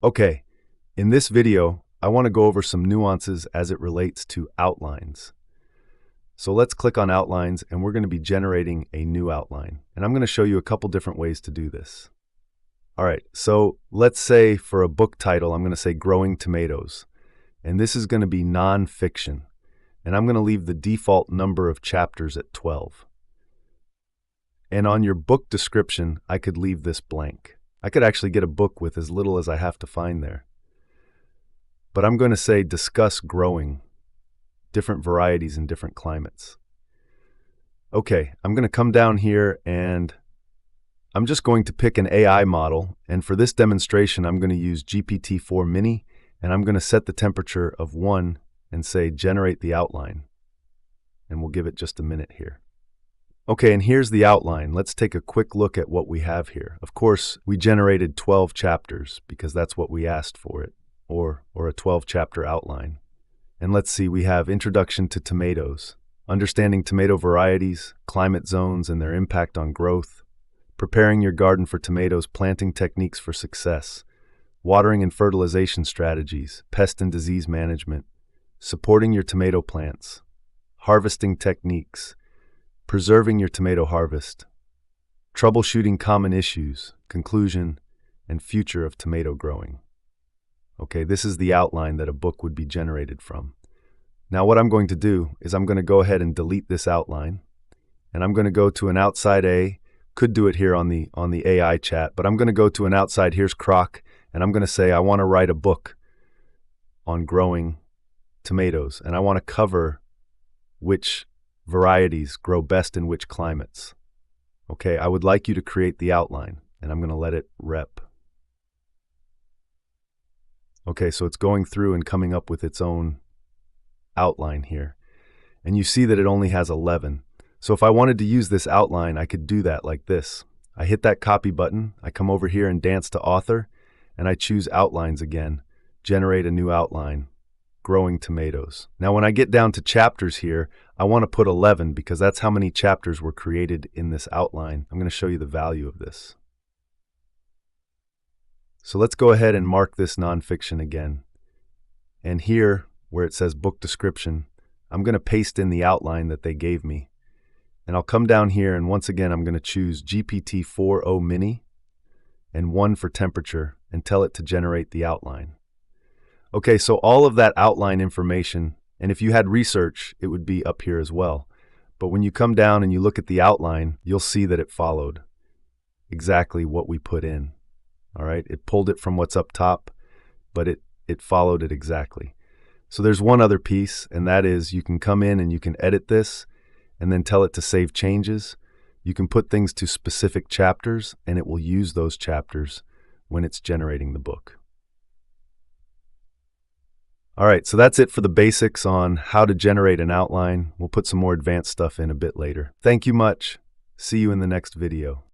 Okay, in this video, I want to go over some nuances as it relates to outlines. So let's click on outlines and we're going to be generating a new outline. And I'm going to show you a couple different ways to do this. All right, so let's say for a book title, I'm going to say Growing Tomatoes. And this is going to be non-fiction. And I'm going to leave the default number of chapters at 12. And on your book description, I could leave this blank. I could actually get a book with as little as I have to find there. But I'm going to say discuss growing, different varieties in different climates. Okay, I'm going to come down here and I'm just going to pick an AI model. And for this demonstration, I'm going to use GPT-4o Mini and I'm going to set the temperature of 1 and say generate the outline. And we'll give it just a minute here. Okay, and here's the outline. Let's take a quick look at what we have here. Of course, we generated 12 chapters because that's what we asked for it, or a 12-chapter outline. And let's see, we have Introduction to Tomatoes, Understanding Tomato Varieties, Climate Zones and their Impact on Growth, Preparing Your Garden for Tomatoes, Planting Techniques for Success, Watering and Fertilization Strategies, Pest and Disease Management, Supporting Your Tomato Plants, Harvesting Techniques, Preserving your tomato harvest, troubleshooting common issues, conclusion, and future of tomato growing. Okay, this is the outline that a book would be generated from. Now what I'm going to do is I'm going to go ahead and delete this outline, and I'm going to go to an outside could do it here on the AI chat, but I'm going to go to an outside, here's Grok, and I'm going to say I want to write a book on growing tomatoes, and I want to cover which varieties grow best in which climates. Okay, I would like you to create the outline, and I'm going to let it rep. Okay, so it's going through and coming up with its own outline here. And you see that it only has 11. So if I wanted to use this outline, I could do that like this. I hit that copy button, I come over here and dance to author, and I choose outlines again, generate a new outline. Growing tomatoes. Now when I get down to chapters here, I want to put 11 because that's how many chapters were created in this outline. I'm going to show you the value of this. So let's go ahead and mark this nonfiction again. And here, where it says book description, I'm going to paste in the outline that they gave me. And I'll come down here and once again I'm going to choose GPT-4o Mini and 1 for temperature and tell it to generate the outline. Okay, so all of that outline information, and if you had research, it would be up here as well. But when you come down and you look at the outline, you'll see that it followed exactly what we put in. All right, it pulled it from what's up top, but it followed it exactly. So there's one other piece, and that is you can come in and you can edit this and then tell it to save changes. You can put things to specific chapters, and it will use those chapters when it's generating the book. All right, so that's it for the basics on how to generate an outline. We'll put some more advanced stuff in a bit later. Thank you much. See you in the next video.